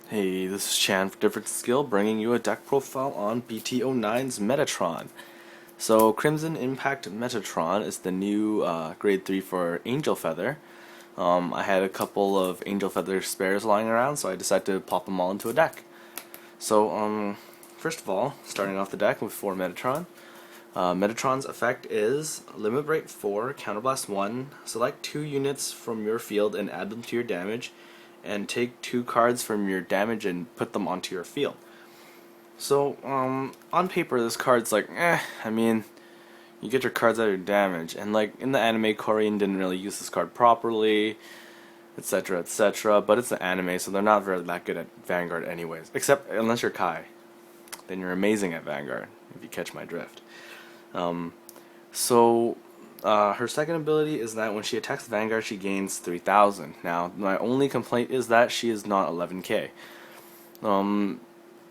Hey, this is Chan for Different Skill, bringing you a deck profile on BT09's Metatron. So, Crimson Impact Metatron is the new grade 3 for Angel Feather. I had a couple of Angel Feather spares lying around, so I decided to pop them all into a deck. So, first of all, starting off the deck with 4 Metatron. Metatron's effect is Limit Break 4, Counterblast 1, select 2 units from your field and add them to your damage, and take 2 cards from your damage and put them onto your field. So, on paper, this card's like, I mean, you get your cards out of your damage, and like, in the anime, Korean didn't really use this card properly, etc, etc, but it's the anime, so they're not very that good at Vanguard anyways, except unless you're Kai. Then you're amazing at Vanguard, if you catch my drift. Her second ability is that when she attacks Vanguard, she gains 3,000. Now, my only complaint is that she is not 11k.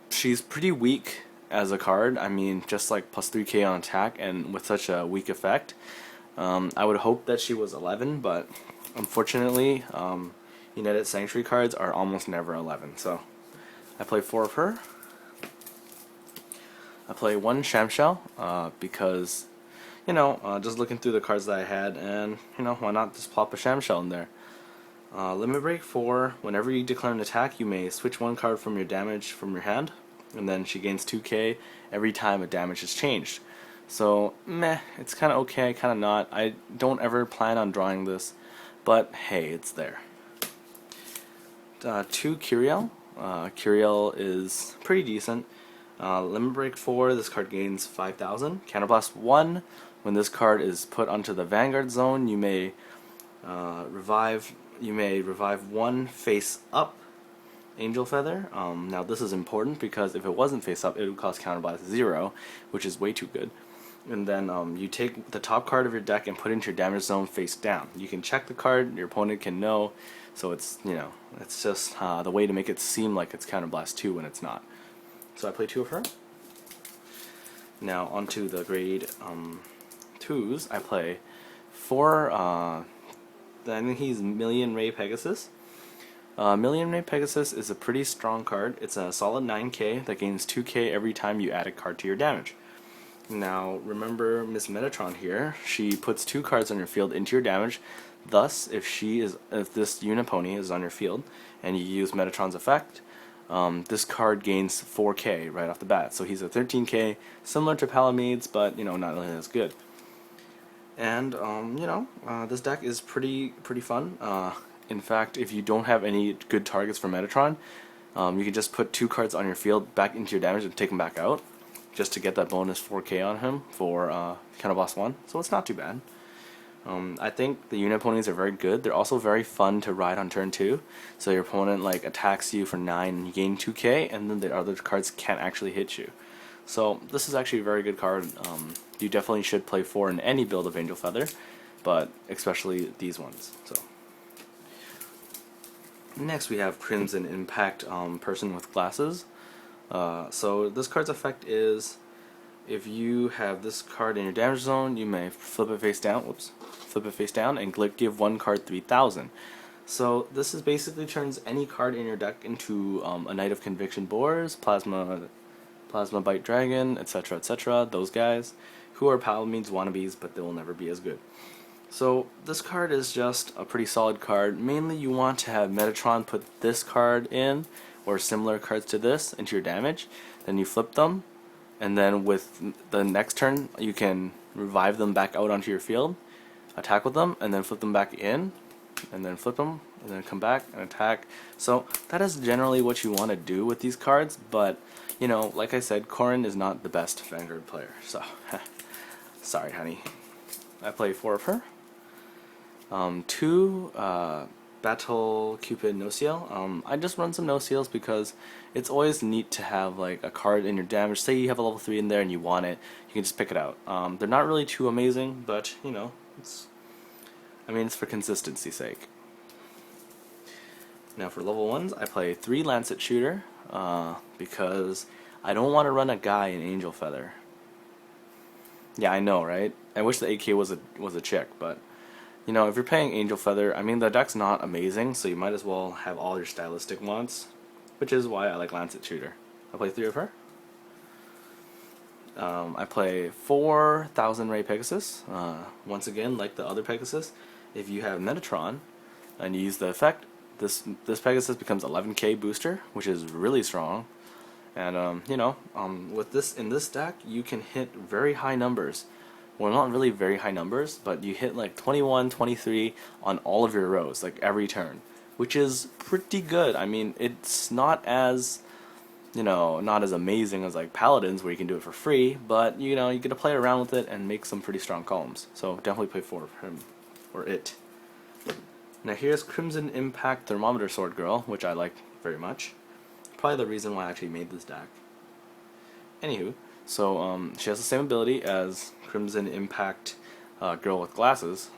She's pretty weak as a card. I mean, just like plus 3k on attack, and with such a weak effect. I would hope that she was 11, but unfortunately, United Sanctuary cards are almost never 11. So, I play 4 of her. I play 1 Shamshell, because, just looking through the cards that I had, and, why not just plop a Shamshell in there. Limit Break 4, whenever you declare an attack, you may switch 1 card from your damage from your hand, and then she gains 2k every time a damage is changed. So, meh, it's kind of okay, kind of not. I don't ever plan on drawing this, but hey, it's there. 2 Kiriel. Kiriel is pretty decent. Limit Break 4, this card gains 5,000. Counterblast 1, when this card is put onto the Vanguard zone, you may revive 1 face up Angel Feather. Now this is important because if it wasn't face up, it would cost Counterblast 0, which is way too good. And then you take the top card of your deck and put it into your damage zone face down. You can check the card, your opponent can know, so it's, it's just the way to make it seem like it's Counterblast 2 when it's not. So I play 2 of her. Now onto the grade 2s. I play 4. I think he's Million Ray Pegasus. Million Ray Pegasus is a pretty strong card. It's a solid 9k that gains 2k every time you add a card to your damage. Now remember Miss Metatron here. She puts 2 cards on your field into your damage. Thus, if this Unipony is on your field and you use Metatron's effect, this card gains 4k right off the bat. So he's a 13k, similar to Palamides, but not really as good. And this deck is pretty fun. In fact, if you don't have any good targets for Metatron, you can just put 2 cards on your field back into your damage and take them back out, just to get that bonus 4k on him for Counterblast 1. So it's not too bad. I think the Uniponies are very good. They're also very fun to ride on turn 2. So your opponent attacks you for 9 and you gain 2k, and then the other cards can't actually hit you. So this is actually a very good card. You definitely should play 4 in any build of Angel Feather, but especially these ones. So next we have Crimson Impact Person with Glasses. So this card's effect is, if you have this card in your damage zone, you may flip it face down. Flip it face down and give 1 card 3,000. So this is basically turns any card in your deck into a Knight of Conviction Boars, Plasma Bite Dragon, etc., etc. Those guys who are Palamides wannabes, but they will never be as good. So this card is just a pretty solid card. Mainly you want to have Metatron put this card in, or similar cards to this, into your damage. Then you flip them, and then with the next turn you can revive them back out onto your field, attack with them, and then flip them back in, and then flip them, and then come back and attack. So that is generally what you want to do with these cards, but like I said, Corin is not the best Vanguard player, so sorry honey. I play 4 of her. 2 Battle Cupid Nociel. I just run some Nociels because it's always neat to have a card in your damage. Say you have a level 3 in there and you want it, you can just pick it out. They're not really too amazing, but it's for consistency's sake. Now for level 1s, I play 3 Lancet Shooter, because I don't want to run a guy in Angel Feather. Yeah, I know, right? I wish the AK was a chick, but if you're playing Angel Feather, the deck's not amazing, so you might as well have all your stylistic wants. which is why I like Lancet Shooter. I play 3 of her. I play 4 Thousand Ray Pegasus. Once again, like the other Pegasus, if you have Metatron and you use the effect, this Pegasus becomes 11k booster, which is really strong. And with this in this deck, you can hit very high numbers. Well, not really very high numbers, but you hit like 21, 23 on all of your rows, like every turn, which is pretty good. I mean, it's not as not as amazing as like Paladins where you can do it for free, but you get to play around with it and make some pretty strong columns. So definitely play 4 of him or it. Now here's Crimson Impact Thermometer Sword Girl, which I like very much. Probably the reason why I actually made this deck. Anywho, so she has the same ability as Crimson Impact Girl with Glasses.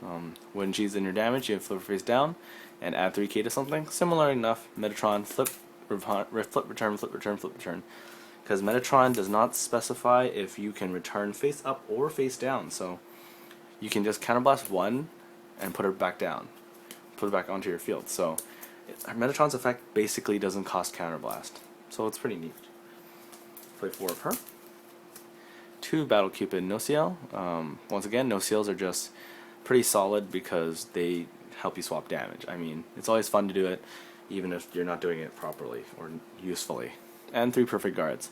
When she's in your damage, you flip her face down and add 3k to something. Similar enough, Metatron, flip, return, flip, return, flip, return. Because Metatron does not specify if you can return face up or face down. So you can just counterblast 1 and put her back down. Put it back onto your field. So Metatron's effect basically doesn't cost counterblast. So it's pretty neat. Play 4 of her. 2 Battle Cupid Nociel. Once again, Nociels are just pretty solid because they help you swap damage. I mean, it's always fun to do it, even if you're not doing it properly or usefully. And 3 Perfect Guards.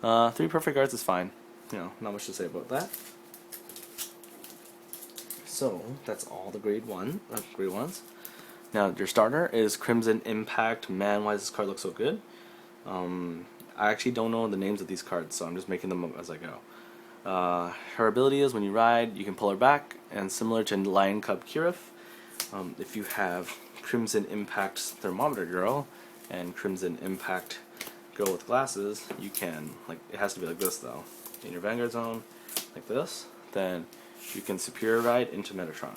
3 Perfect Guards is fine. Not much to say about that. So that's all the grade ones. Now your starter is Crimson Impact. Man, why does this card look so good? I actually don't know the names of these cards, so I'm just making them up as I go. Her ability is when you ride, you can pull her back, and similar to Lion Cub Kiriel, if you have Crimson Impact Thermometer Girl and Crimson Impact Girl with Glasses, you can, it has to be like this though, in your Vanguard zone, like this, then you can Superior Ride into Metatron.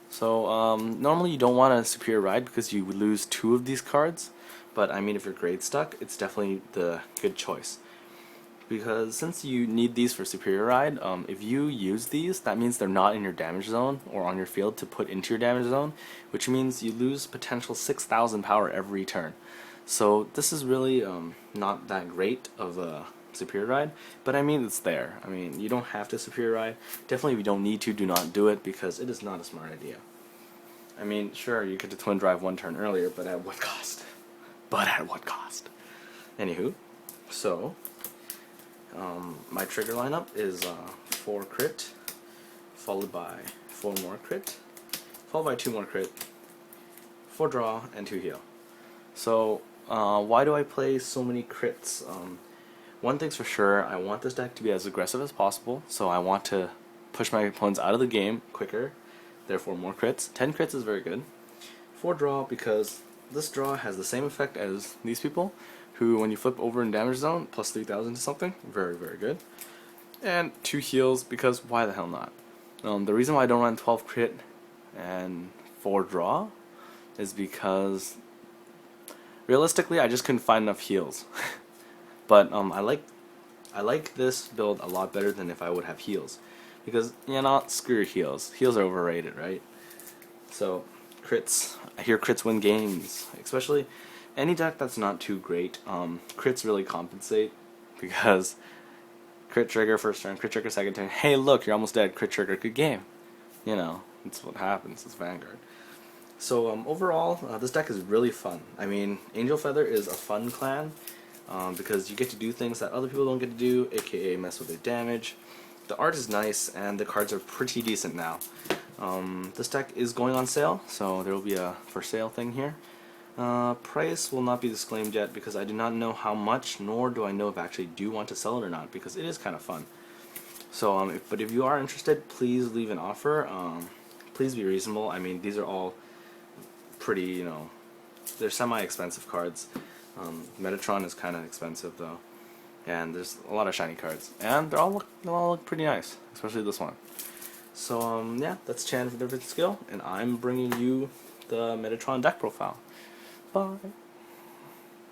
So normally you don't want a Superior Ride because you would lose 2 of these cards, but I mean if you're grade stuck, it's definitely the good choice. Because since you need these for Superior Ride, if you use these, that means they're not in your damage zone or on your field to put into your damage zone, which means you lose potential 6,000 power every turn. So this is really not that great of a Superior Ride, but I mean it's there. I mean you don't have to Superior Ride. Definitely if you don't need to, do not do it because it is not a smart idea. I mean sure you could Twin Drive 1 turn earlier, but at what cost? Anywho, so my trigger lineup is 4 crit, followed by 4 more crit, followed by 2 more crit, 4 draw, and 2 heal. So why do I play so many crits? One thing's for sure, I want this deck to be as aggressive as possible, so I want to push my opponents out of the game quicker, therefore more crits. 10 crits is very good. 4 draw because this draw has the same effect as these people, who when you flip over in damage zone, plus 3,000 to something, very, very good. And 2 heals because why the hell not? The reason why I don't run 12 crit and 4 draw is because realistically I just couldn't find enough heals. But I like this build a lot better than if I would have heals, because screw your heals. Heals are overrated, right? So crits, I hear crits win games, especially any deck that's not too great. Crits really compensate because crit trigger first turn, crit trigger second turn. Hey, look, you're almost dead. Crit trigger, good game. That's what happens. It's Vanguard. So overall, this deck is really fun. I mean, Angel Feather is a fun clan. Because you get to do things that other people don't get to do, aka mess with their damage. The art is nice, and the cards are pretty decent now. This deck is going on sale, so there will be a for sale thing here. Price will not be disclaimed yet because I do not know how much, nor do I know if I actually do want to sell it or not, because it is kind of fun. So, but if you are interested, please leave an offer. Please be reasonable. I mean, these are all pretty, they're semi-expensive cards. Metatron is kind of expensive though, and there's a lot of shiny cards, and they all look pretty nice, especially this one. So yeah, that's Chan for Different Skill, and I'm bringing you the Metatron deck profile. Bye.